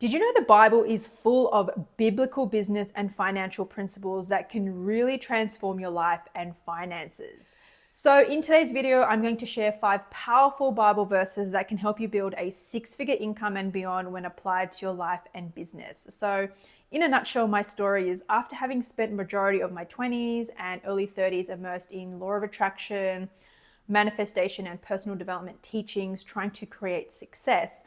Did you know the Bible is full of biblical business and financial principles that can really transform your life and finances? So in today's video, I'm going to share 5 powerful Bible verses that can help you build a 6-figure income and beyond when applied to your life and business. So in a nutshell, my story is after having spent majority of my 20s and early 30s immersed in law of attraction, manifestation, and personal development teachings, trying to create success,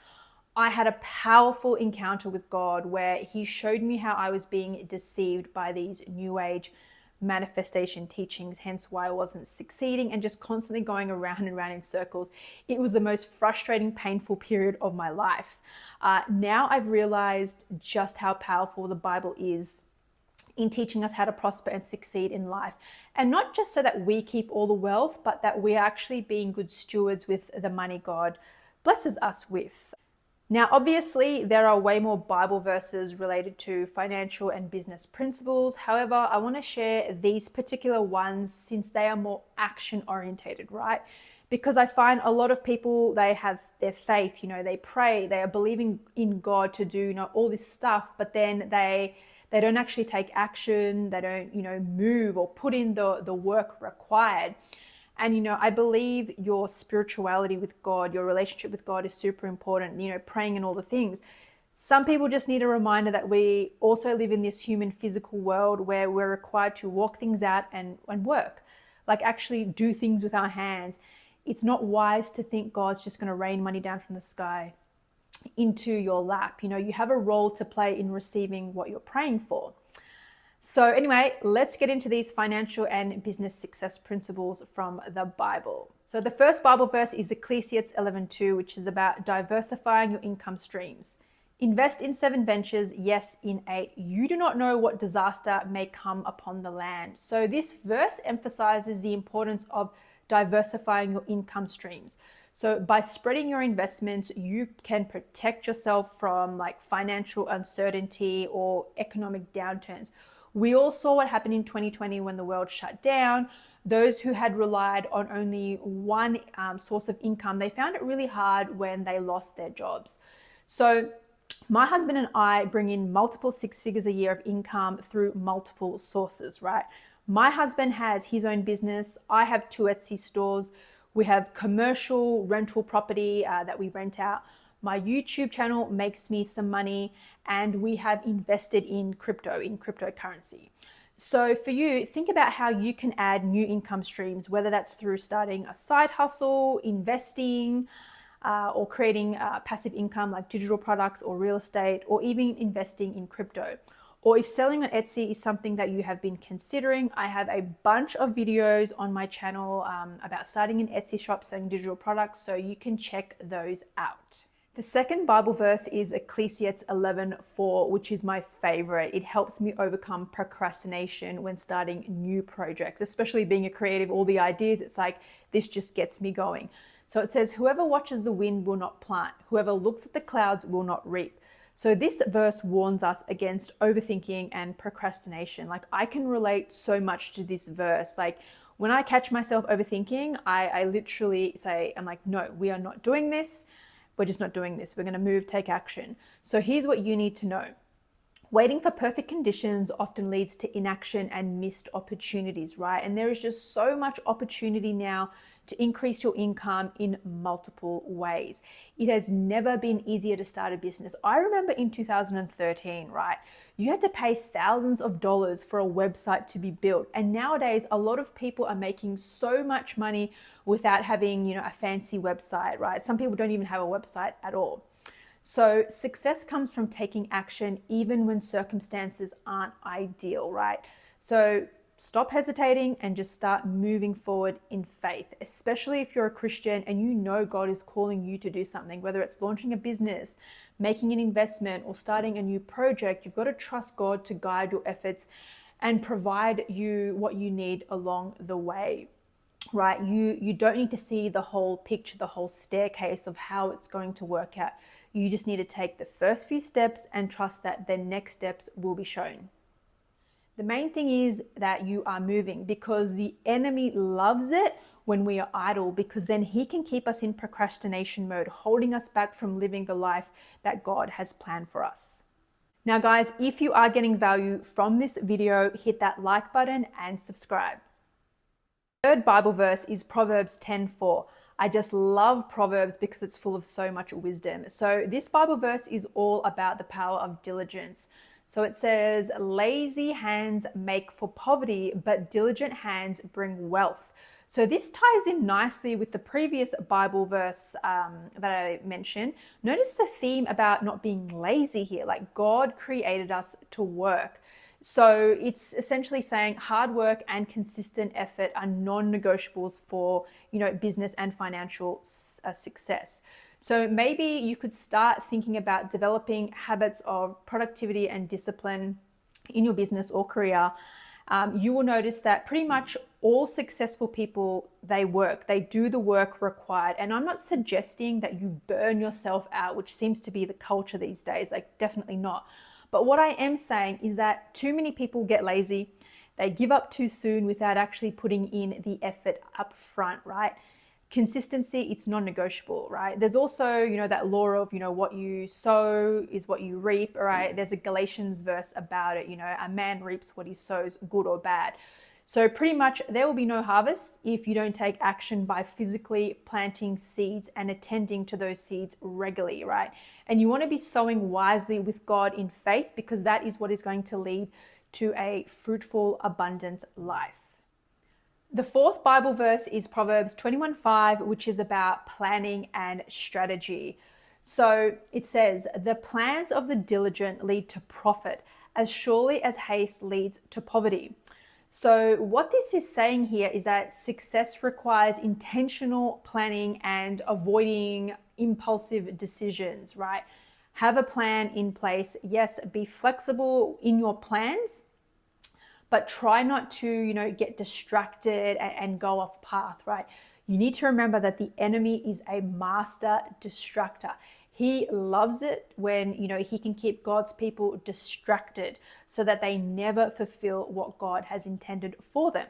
I had a powerful encounter with God where He showed me how I was being deceived by these new age manifestation teachings, hence why I wasn't succeeding and just constantly going around and around in circles. It was the most frustrating, painful period of my life. Now I've realized just how powerful the Bible is in teaching us how to prosper and succeed in life. And not just so that we keep all the wealth, but that we're actually being good stewards with the money God blesses us with. Now, obviously, there are way more Bible verses related to financial and business principles. However, I want to share these particular ones since they are more action orientated, right? Because I find a lot of people, they have their faith, they pray, they are believing in God to do, all this stuff, but then they don't actually take action, they don't, move or put in the work required. And, I believe your spirituality with God, your relationship with God is super important, praying and all the things. Some people just need a reminder that we also live in this human physical world where we're required to walk things out and work, like actually do things with our hands. It's not wise to think God's just going to rain money down from the sky into your lap. You have a role to play in receiving what you're praying for. So anyway, let's get into these financial and business success principles from the Bible. So the first Bible verse is Ecclesiastes 11:2, which is about diversifying your income streams. Invest in 7 ventures, yes, in 8. You do not know what disaster may come upon the land. So this verse emphasizes the importance of diversifying your income streams. So by spreading your investments, you can protect yourself from financial uncertainty or economic downturns. We all saw what happened in 2020 when the world shut down. Those who had relied on only one source of income, they found it really hard when they lost their jobs. So my husband and I bring in multiple 6 figures a year of income through multiple sources, right? My husband has his own business. I have 2 Etsy stores. We have commercial rental property that we rent out. My YouTube channel makes me some money, and we have invested in cryptocurrency. So for you, think about how you can add new income streams, whether that's through starting a side hustle, investing, or creating passive income like digital products or real estate, or even investing in crypto. Or if selling on Etsy is something that you have been considering, I have a bunch of videos on my channel about starting an Etsy shop selling digital products, so you can check those out. The second Bible verse is Ecclesiastes 11:4, which is my favorite. It helps me overcome procrastination when starting new projects, especially being a creative, all the ideas, it's like, this just gets me going. So it says, whoever watches the wind will not plant. Whoever looks at the clouds will not reap. So this verse warns us against overthinking and procrastination. I can relate so much to this verse. When I catch myself overthinking, I literally say, I'm like, no, we are not doing this. We're just not doing this. We're going to move, take action. So here's what you need to know. Waiting for perfect conditions often leads to inaction and missed opportunities, right? And there is just so much opportunity now to increase your income in multiple ways. It has never been easier to start a business. I remember in 2013, right? You had to pay thousands of dollars for a website to be built. And nowadays, a lot of people are making so much money without having, a fancy website, right? Some people don't even have a website at all. So success comes from taking action even when circumstances aren't ideal, right? So stop hesitating and just start moving forward in faith, especially if you're a Christian and God is calling you to do something, whether it's launching a business, making an investment, or starting a new project. You've got to trust God to guide your efforts and provide you what you need along the way, right? You don't need to see the whole picture, the whole staircase of how it's going to work out. You just need to take the first few steps and trust that the next steps will be shown. The main thing is that you are moving, because the enemy loves it when we are idle, because then he can keep us in procrastination mode, holding us back from living the life that God has planned for us. Now guys, if you are getting value from this video, hit that like button and subscribe. Third Bible verse is Proverbs 10:4. I just love Proverbs because it's full of so much wisdom. So this Bible verse is all about the power of diligence. So it says, lazy hands make for poverty, but diligent hands bring wealth. So this ties in nicely with the previous Bible verse that I mentioned. Notice the theme about not being lazy here, like God created us to work. So it's essentially saying hard work and consistent effort are non-negotiables for, business and financial success. So maybe you could start thinking about developing habits of productivity and discipline in your business or career. You will notice that pretty much all successful people, they do the work required. And I'm not suggesting that you burn yourself out, which seems to be the culture these days, like definitely not. But what I am saying is that too many people get lazy. They give up too soon without actually putting in the effort up front, right? Consistency, it's non-negotiable, right? There's also, that law of, what you sow is what you reap, right? There's a Galatians verse about it, a man reaps what he sows, good or bad. So pretty much there will be no harvest if you don't take action by physically planting seeds and attending to those seeds regularly, right? And you want to be sowing wisely with God in faith, because that is what is going to lead to a fruitful, abundant life. The fourth Bible verse is Proverbs 21:5, which is about planning and strategy. So it says, the plans of the diligent lead to profit, as surely as haste leads to poverty. So what this is saying here is that success requires intentional planning and avoiding impulsive decisions, right? Have a plan in place. Yes, be flexible in your plans, but try not to, get distracted and go off path, right? You need to remember that the enemy is a master distractor. He loves it when, he can keep God's people distracted so that they never fulfill what God has intended for them.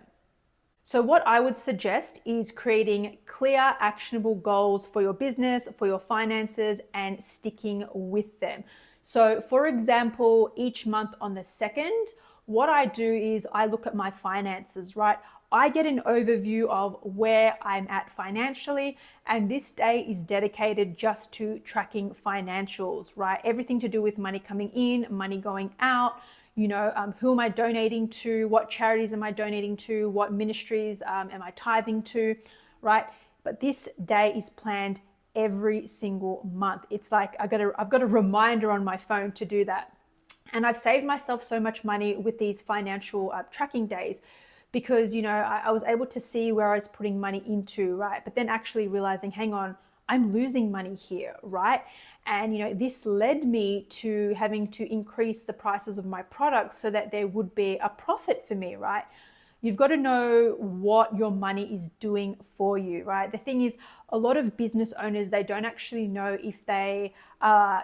So what I would suggest is creating clear, actionable goals for your business, for your finances, and sticking with them. So for example, each month on the 2nd, what I do is I look at my finances, right? I get an overview of where I'm at financially, and this day is dedicated just to tracking financials, right? Everything to do with money coming in, money going out, who am I donating to, what charities am I donating to, what ministries am I tithing to, right? But this day is planned every single month. It's like I've got a reminder on my phone to do that. And I've saved myself so much money with these financial tracking days, because, I was able to see where I was putting money into, right? But then actually realizing, hang on, I'm losing money here, right? And, this led me to having to increase the prices of my products so that there would be a profit for me, right? You've got to know what your money is doing for you, right? The thing is, a lot of business owners, they don't actually know if they are,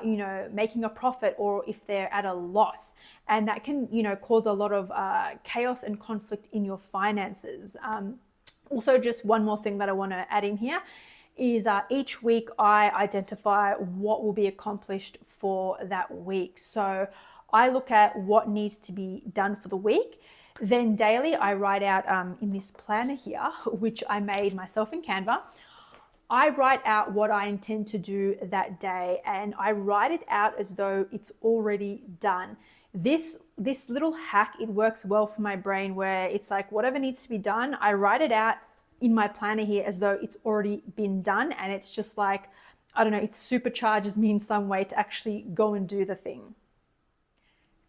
making a profit or if they're at a loss. And that can, cause a lot of chaos and conflict in your finances. Also, just one more thing that I want to add in here is each week I identify what will be accomplished for that week. So I look at what needs to be done for the week. Then daily, I write out in this planner here, which I made myself in Canva. I write out what I intend to do that day, and I write it out as though it's already done. This little hack, it works well for my brain, where it's like whatever needs to be done, I write it out in my planner here as though it's already been done, and it's just like, I don't know, it supercharges me in some way to actually go and do the thing.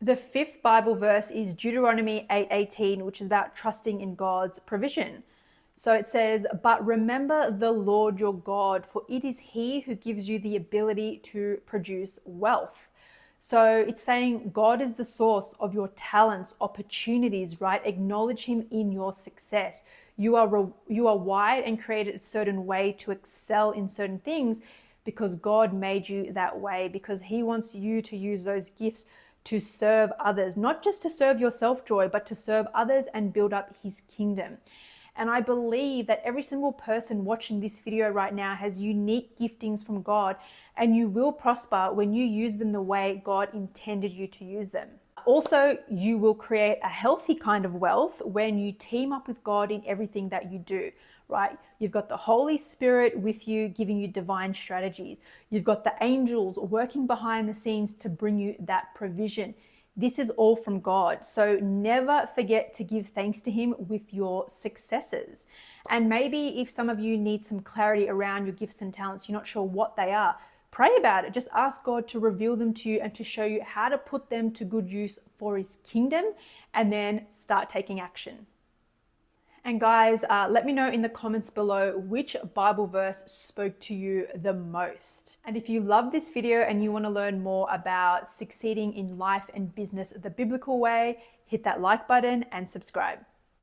The fifth Bible verse is Deuteronomy 8:18, which is about trusting in God's provision. So it says, but remember the Lord your God, for it is he who gives you the ability to produce wealth. So it's saying God is the source of your talents, opportunities, right? Acknowledge him in your success. You are wired and created a certain way to excel in certain things, because God made you that way, because he wants you to use those gifts to serve others, not just to serve yourself joy, but to serve others and build up his kingdom. And I believe that every single person watching this video right now has unique giftings from God, and you will prosper when you use them the way God intended you to use them. Also, you will create a healthy kind of wealth when you team up with God in everything that you do, right? You've got the Holy Spirit with you, giving you divine strategies. You've got the angels working behind the scenes to bring you that provision. This is all from God. So never forget to give thanks to him with your successes. And maybe if some of you need some clarity around your gifts and talents, you're not sure what they are, pray about it. Just ask God to reveal them to you and to show you how to put them to good use for his kingdom, and then start taking action. And guys, let me know in the comments below which Bible verse spoke to you the most. And if you love this video and you want to learn more about succeeding in life and business the biblical way, hit that like button and subscribe.